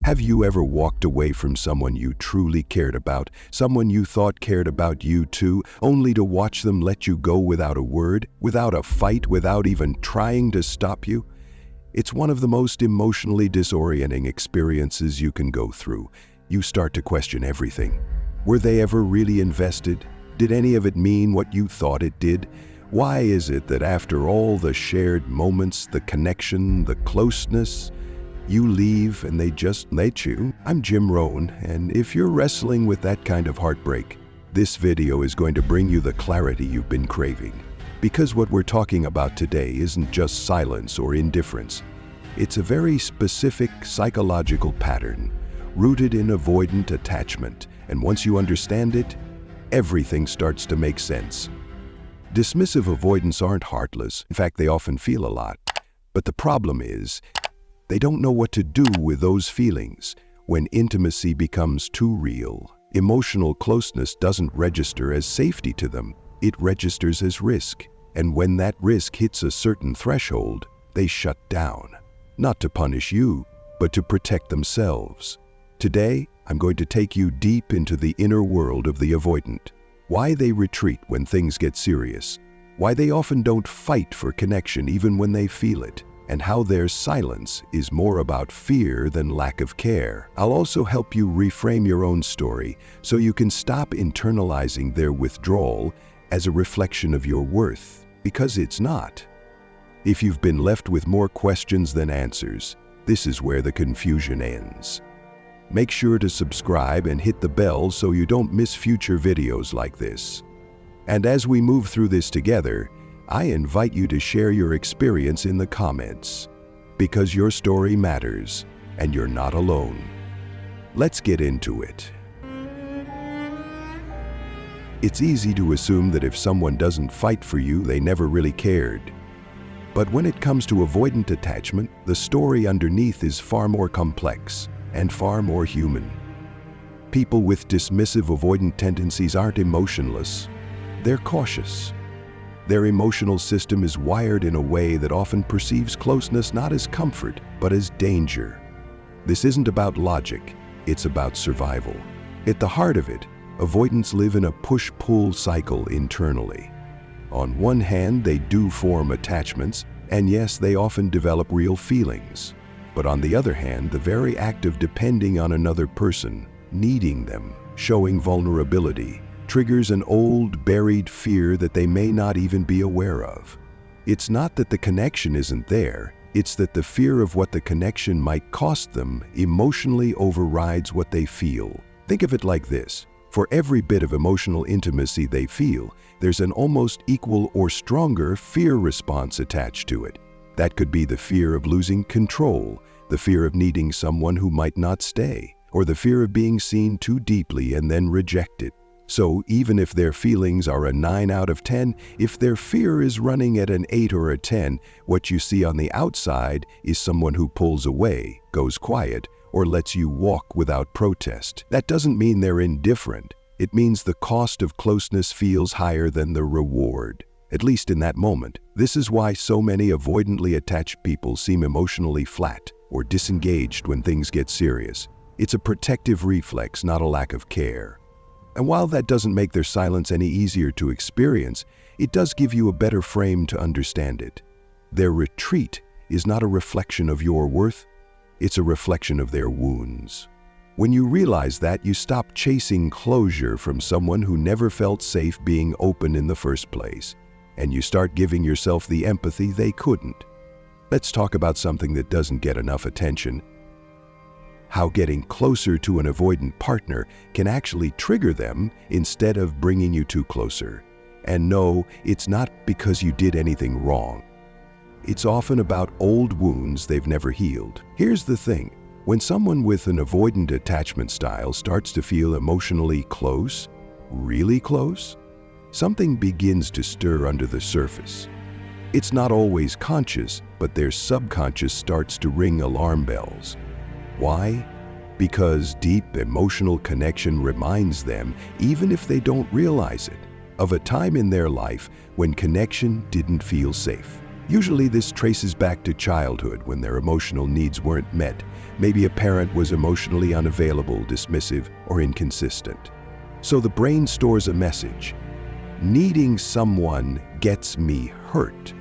Have you ever walked away from someone you truly cared about, someone you thought cared about you too, only to watch them let you go without a word, without a fight, without even trying to stop you? It's one of the most emotionally disorienting experiences you can go through. You start to question everything. Were they ever really invested? Did any of it mean what you thought it did? Why is it that after all the shared moments, the connection, the closeness, you leave and they just let you? I'm Jim Rohn, and if you're wrestling with that kind of heartbreak, this video is going to bring you the clarity you've been craving. Because what we're talking about today isn't just silence or indifference. It's a very specific psychological pattern rooted in avoidant attachment, and once you understand it, everything starts to make sense. Dismissive avoidants aren't heartless. In fact, they often feel a lot. But the problem is, they don't know what to do with those feelings. When intimacy becomes too real, emotional closeness doesn't register as safety to them. It registers as risk. And when that risk hits a certain threshold, they shut down. Not to punish you, but to protect themselves. Today, I'm going to take you deep into the inner world of the avoidant. Why they retreat when things get serious. Why they often don't fight for connection even when they feel it. And how their silence is more about fear than lack of care. I'll also help you reframe your own story so you can stop internalizing their withdrawal as a reflection of your worth, because it's not. If you've been left with more questions than answers, this is where the confusion ends. Make sure to subscribe and hit the bell so you don't miss future videos like this. And as we move through this together, I invite you to share your experience in the comments, because your story matters and you're not alone. Let's get into it. It's easy to assume that if someone doesn't fight for you, they never really cared. But when it comes to avoidant attachment, the story underneath is far more complex and far more human. People with dismissive avoidant tendencies aren't emotionless, they're cautious. Their emotional system is wired in a way that often perceives closeness not as comfort, but as danger. This isn't about logic, it's about survival. At the heart of it, avoidants live in a push-pull cycle internally. On one hand, they do form attachments, and yes, they often develop real feelings. But on the other hand, the very act of depending on another person, needing them, showing vulnerability, triggers an old, buried fear that they may not even be aware of. It's not that the connection isn't there, it's that the fear of what the connection might cost them emotionally overrides what they feel. Think of it like this. For every bit of emotional intimacy they feel, there's an almost equal or stronger fear response attached to it. That could be the fear of losing control, the fear of needing someone who might not stay, or the fear of being seen too deeply and then rejected. So even if their feelings are a 9 out of 10, if their fear is running at an 8 or a 10, what you see on the outside is someone who pulls away, goes quiet, or lets you walk without protest. That doesn't mean they're indifferent. It means the cost of closeness feels higher than the reward, at least in that moment. This is why so many avoidantly attached people seem emotionally flat or disengaged when things get serious. It's a protective reflex, not a lack of care. And while that doesn't make their silence any easier to experience, it does give you a better frame to understand it. Their retreat is not a reflection of your worth, it's a reflection of their wounds. When you realize that, you stop chasing closure from someone who never felt safe being open in the first place, and you start giving yourself the empathy they couldn't. Let's talk about something that doesn't get enough attention. How getting closer to an avoidant partner can actually trigger them instead of bringing you two closer. And no, it's not because you did anything wrong. It's often about old wounds they've never healed. Here's the thing. When someone with an avoidant attachment style starts to feel emotionally close, really close, something begins to stir under the surface. It's not always conscious, but their subconscious starts to ring alarm bells. Why? Because deep emotional connection reminds them, even if they don't realize it, of a time in their life when connection didn't feel safe. Usually this traces back to childhood when their emotional needs weren't met. Maybe a parent was emotionally unavailable, dismissive, or inconsistent. So the brain stores a message. Needing someone gets me hurt.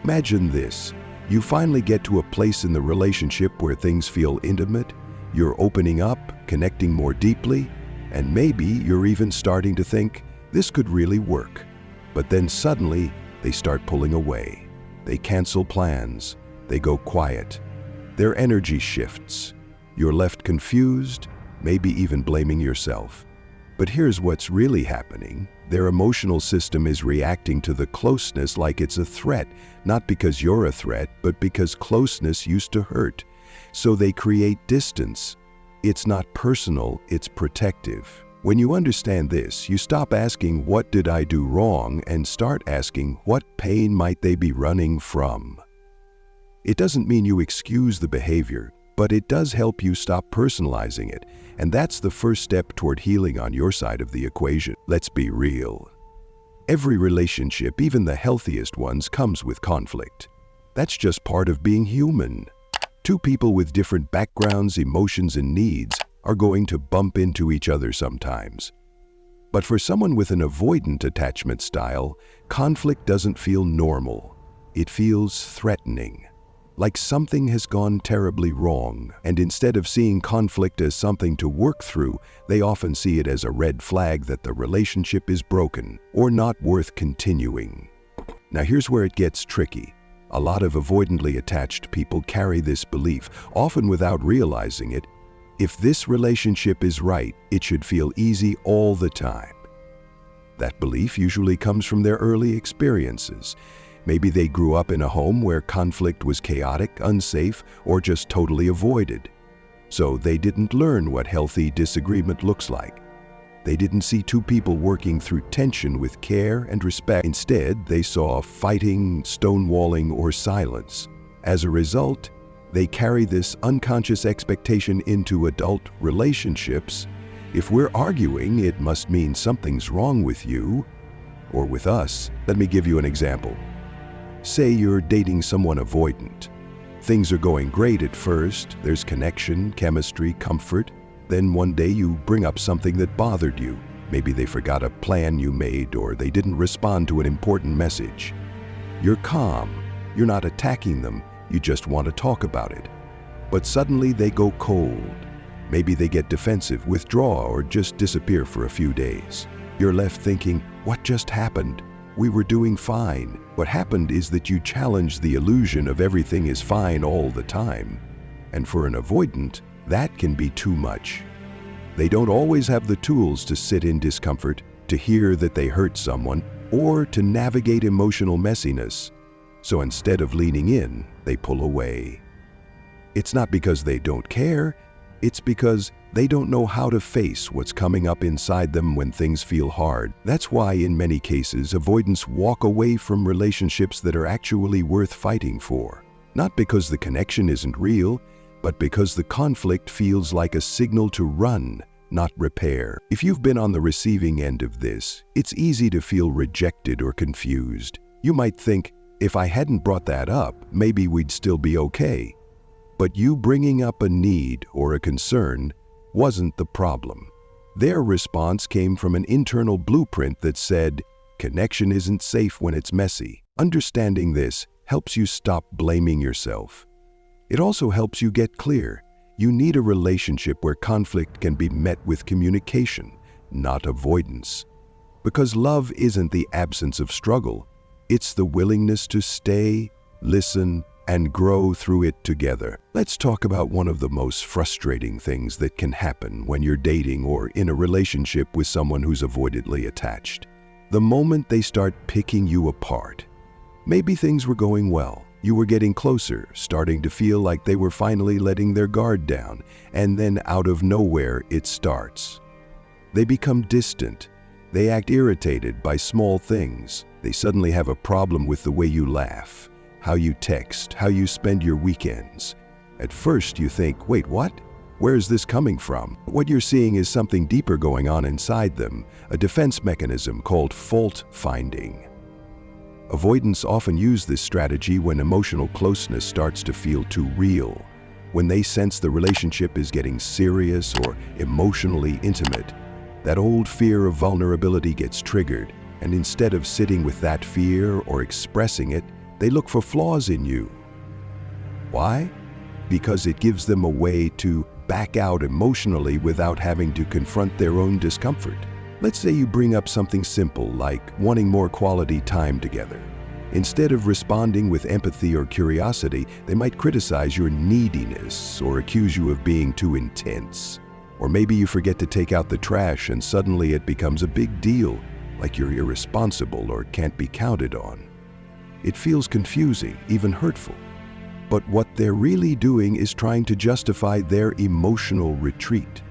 Imagine this. You finally get to a place in the relationship where things feel intimate, you're opening up, connecting more deeply, and maybe you're even starting to think, this could really work. But then suddenly, they start pulling away. They cancel plans. They go quiet. Their energy shifts. You're left confused, maybe even blaming yourself. But here's what's really happening. Their emotional system is reacting to the closeness like it's a threat, not because you're a threat, but because closeness used to hurt. So they create distance. It's not personal, it's protective. When you understand this, you stop asking, what did I do wrong, and start asking, what pain might they be running from? It doesn't mean you excuse the behavior, but it does help you stop personalizing it. And that's the first step toward healing on your side of the equation. Let's be real. Every relationship, even the healthiest ones, comes with conflict. That's just part of being human. Two people with different backgrounds, emotions, and needs are going to bump into each other sometimes. But for someone with an avoidant attachment style, conflict doesn't feel normal. It feels threatening. Like something has gone terribly wrong, and instead of seeing conflict as something to work through, they often see it as a red flag that the relationship is broken or not worth continuing. Now here's where it gets tricky. A lot of avoidantly attached people carry this belief, often without realizing it. If this relationship is right, it should feel easy all the time. That belief usually comes from their early experiences. Maybe they grew up in a home where conflict was chaotic, unsafe, or just totally avoided. So they didn't learn what healthy disagreement looks like. They didn't see two people working through tension with care and respect. Instead, they saw fighting, stonewalling, or silence. As a result, they carry this unconscious expectation into adult relationships. If we're arguing, it must mean something's wrong with you or with us. Let me give you an example. Say you're dating someone avoidant. Things are going great at first. There's connection, chemistry, comfort. Then one day you bring up something that bothered you. Maybe they forgot a plan you made, or they didn't respond to an important message. You're calm. You're not attacking them. You just want to talk about it. But suddenly they go cold. Maybe they get defensive, withdraw, or just disappear for a few days. You're left thinking, what just happened? We were doing fine. What happened is that you challenged the illusion of everything is fine all the time. And for an avoidant, that can be too much. They don't always have the tools to sit in discomfort, to hear that they hurt someone, or to navigate emotional messiness. So instead of leaning in, they pull away. It's not because they don't care, it's because they don't know how to face what's coming up inside them when things feel hard. That's why in many cases, avoidants walk away from relationships that are actually worth fighting for. Not because the connection isn't real, but because the conflict feels like a signal to run, not repair. If you've been on the receiving end of this, it's easy to feel rejected or confused. You might think, if I hadn't brought that up, maybe we'd still be okay. But you bringing up a need or a concern wasn't the problem. Their response came from an internal blueprint that said, connection isn't safe when it's messy. Understanding this helps you stop blaming yourself. It also helps you get clear. You need a relationship where conflict can be met with communication, not avoidance. Because love isn't the absence of struggle, it's the willingness to stay, listen, and grow through it together. Let's talk about one of the most frustrating things that can happen when you're dating or in a relationship with someone who's avoidantly attached. The moment they start picking you apart. Maybe things were going well. You were getting closer, starting to feel like they were finally letting their guard down, and then out of nowhere it starts. They become distant. They act irritated by small things. They suddenly have a problem with the way you laugh, how you text, how you spend your weekends. At first you think, wait, what? Where is this coming from? What you're seeing is something deeper going on inside them, a defense mechanism called fault finding. Avoidants often use this strategy when emotional closeness starts to feel too real, when they sense the relationship is getting serious or emotionally intimate. That old fear of vulnerability gets triggered, and instead of sitting with that fear or expressing it, they look for flaws in you. Why? Because it gives them a way to back out emotionally without having to confront their own discomfort. Let's say you bring up something simple like wanting more quality time together. Instead of responding with empathy or curiosity, they might criticize your neediness or accuse you of being too intense. Or maybe you forget to take out the trash and suddenly it becomes a big deal, like you're irresponsible or can't be counted on. It feels confusing, even hurtful. But what they're really doing is trying to justify their emotional retreat.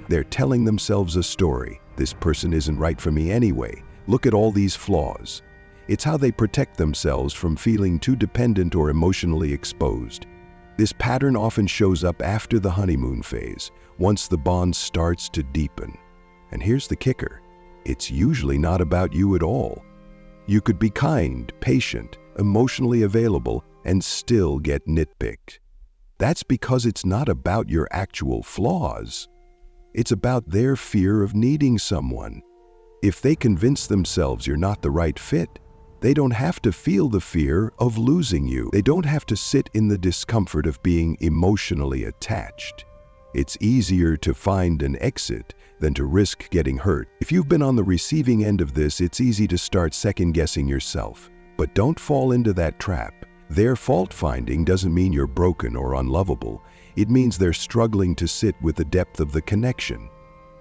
They're telling themselves a story. This person isn't right for me anyway. Look at all these flaws. It's how they protect themselves from feeling too dependent or emotionally exposed. This pattern often shows up after the honeymoon phase, once the bond starts to deepen. And here's the kicker. It's usually not about you at all. You could be kind, patient, emotionally available, and still get nitpicked. That's because it's not about your actual flaws. It's about their fear of needing someone. If they convince themselves you're not the right fit, they don't have to feel the fear of losing you. They don't have to sit in the discomfort of being emotionally attached. It's easier to find an exit than to risk getting hurt. If you've been on the receiving end of this, it's easy to start second-guessing yourself. But don't fall into that trap. Their fault-finding doesn't mean you're broken or unlovable. It means they're struggling to sit with the depth of the connection.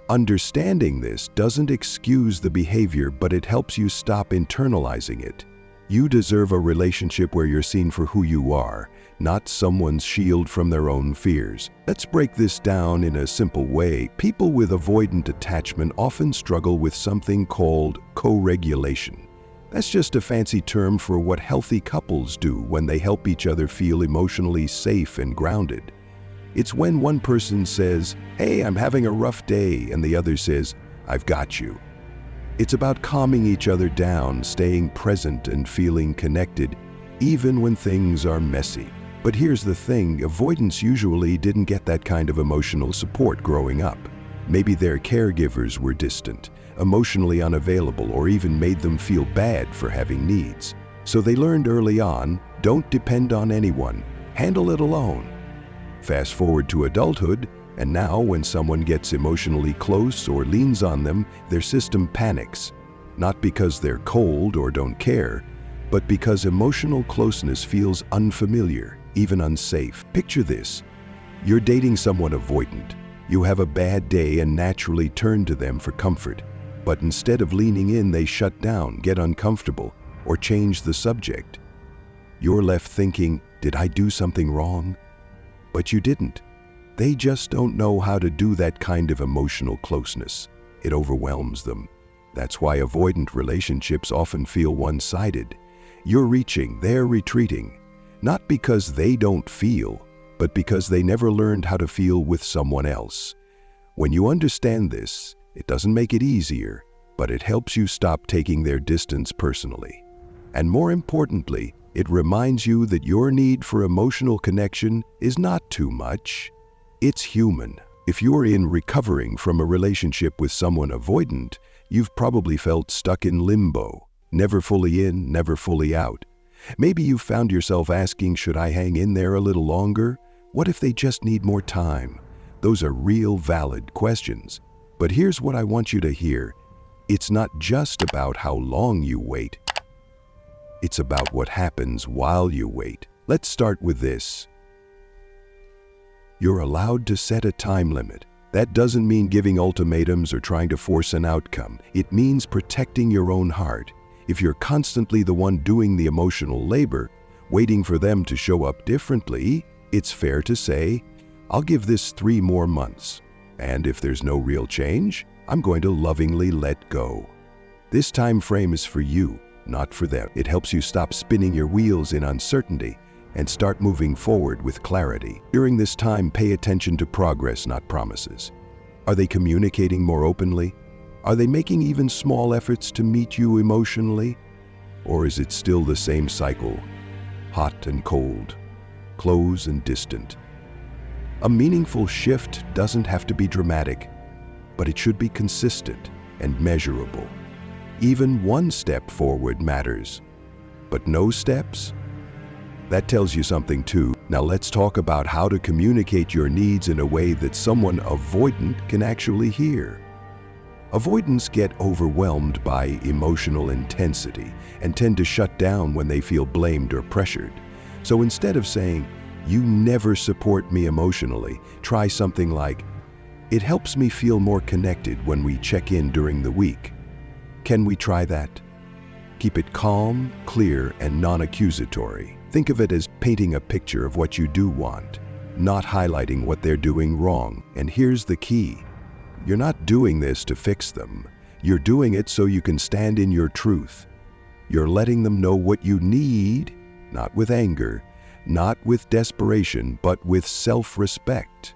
Understanding this doesn't excuse the behavior, but it helps you stop internalizing it. You deserve a relationship where you're seen for who you are, not someone's shield from their own fears. Let's break this down in a simple way. People with avoidant attachment often struggle with something called co-regulation. That's just a fancy term for what healthy couples do when they help each other feel emotionally safe and grounded. It's when one person says, "Hey, I'm having a rough day," and the other says, "I've got you." It's about calming each other down, staying present and feeling connected, even when things are messy. But here's the thing, avoidants usually didn't get that kind of emotional support growing up. Maybe their caregivers were distant, emotionally unavailable, or even made them feel bad for having needs. So they learned early on, don't depend on anyone, handle it alone. Fast forward to adulthood, and now when someone gets emotionally close or leans on them, their system panics. Not because they're cold or don't care, but because emotional closeness feels unfamiliar, even unsafe. Picture this. You're dating someone avoidant. You have a bad day and naturally turn to them for comfort. But instead of leaning in, they shut down, get uncomfortable, or change the subject. You're left thinking, did I do something wrong? But you didn't. They just don't know how to do that kind of emotional closeness. It overwhelms them. That's why avoidant relationships often feel one-sided. You're reaching, they're retreating. Not because they don't feel, but because they never learned how to feel with someone else. When you understand this, it doesn't make it easier, but it helps you stop taking their distance personally. And more importantly, it reminds you that your need for emotional connection is not too much. It's human. If you're recovering from a relationship with someone avoidant, you've probably felt stuck in limbo, never fully in, never fully out. Maybe you've found yourself asking, should I hang in there a little longer? What if they just need more time? Those are real, valid questions. But here's what I want you to hear. It's not just about how long you wait. It's about what happens while you wait. Let's start with this. You're allowed to set a time limit. That doesn't mean giving ultimatums or trying to force an outcome. It means protecting your own heart. If you're constantly the one doing the emotional labor, waiting for them to show up differently, it's fair to say, I'll give this 3 more months. And if there's no real change, I'm going to lovingly let go. This time frame is for you, not for them. It helps you stop spinning your wheels in uncertainty and start moving forward with clarity. During this time, pay attention to progress, not promises. Are they communicating more openly? Are they making even small efforts to meet you emotionally? Or is it still the same cycle? Hot and cold, close and distant. A meaningful shift doesn't have to be dramatic, but it should be consistent and measurable. Even one step forward matters, but no steps? That tells you something too. Now let's talk about how to communicate your needs in a way that someone avoidant can actually hear. Avoidants get overwhelmed by emotional intensity and tend to shut down when they feel blamed or pressured. So instead of saying, "You never support me emotionally," try something like, "It helps me feel more connected when we check in during the week. Can we try that?" Keep it calm, clear, and non-accusatory. Think of it as painting a picture of what you do want, not highlighting what they're doing wrong. And here's the key. You're not doing this to fix them. You're doing it so you can stand in your truth. You're letting them know what you need, not with anger, not with desperation, but with self-respect.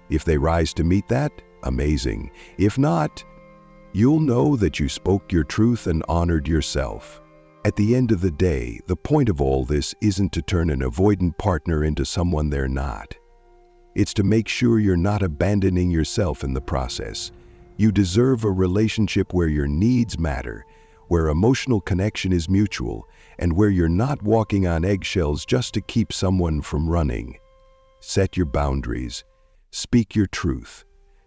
If they rise to meet that, amazing. If not, you'll know that you spoke your truth and honored yourself. At the end of the day, the point of all this isn't to turn an avoidant partner into someone they're not. It's to make sure you're not abandoning yourself in the process. You deserve a relationship where your needs matter, where emotional connection is mutual, and where you're not walking on eggshells just to keep someone from running. Set your boundaries, speak your truth,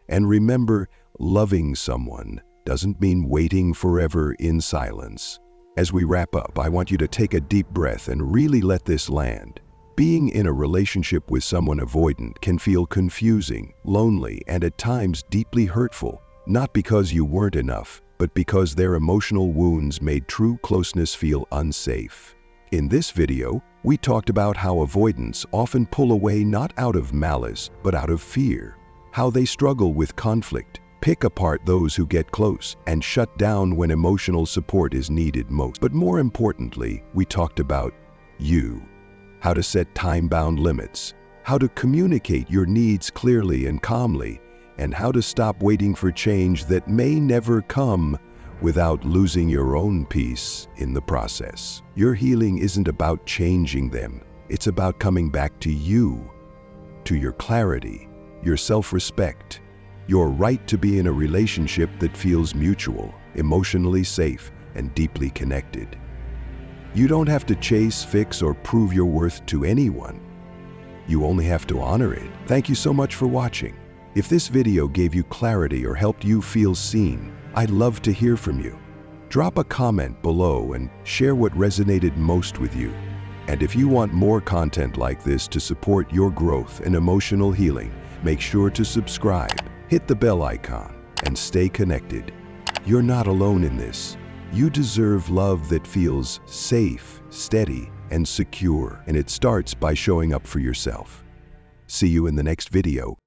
and remember, loving someone doesn't mean waiting forever in silence. As we wrap up, I want you to take a deep breath and really let this land. Being in a relationship with someone avoidant can feel confusing, lonely, and at times deeply hurtful, not because you weren't enough, but because their emotional wounds made true closeness feel unsafe. In this video, we talked about how avoidants often pull away not out of malice, but out of fear, how they struggle with conflict, pick apart those who get close, and shut down when emotional support is needed most. But more importantly, we talked about you. How to set time-bound limits, how to communicate your needs clearly and calmly, and how to stop waiting for change that may never come without losing your own peace in the process. Your healing isn't about changing them. It's about coming back to you, to your clarity, your self-respect, your right to be in a relationship that feels mutual, emotionally safe, and deeply connected. You don't have to chase, fix, or prove your worth to anyone. You only have to honor it. Thank you so much for watching. If this video gave you clarity or helped you feel seen, I'd love to hear from you. Drop a comment below and share what resonated most with you. And if you want more content like this to support your growth and emotional healing, make sure to subscribe, hit the bell icon, and stay connected. You're not alone in this. You deserve love that feels safe, steady, and secure, and it starts by showing up for yourself. See you in the next video.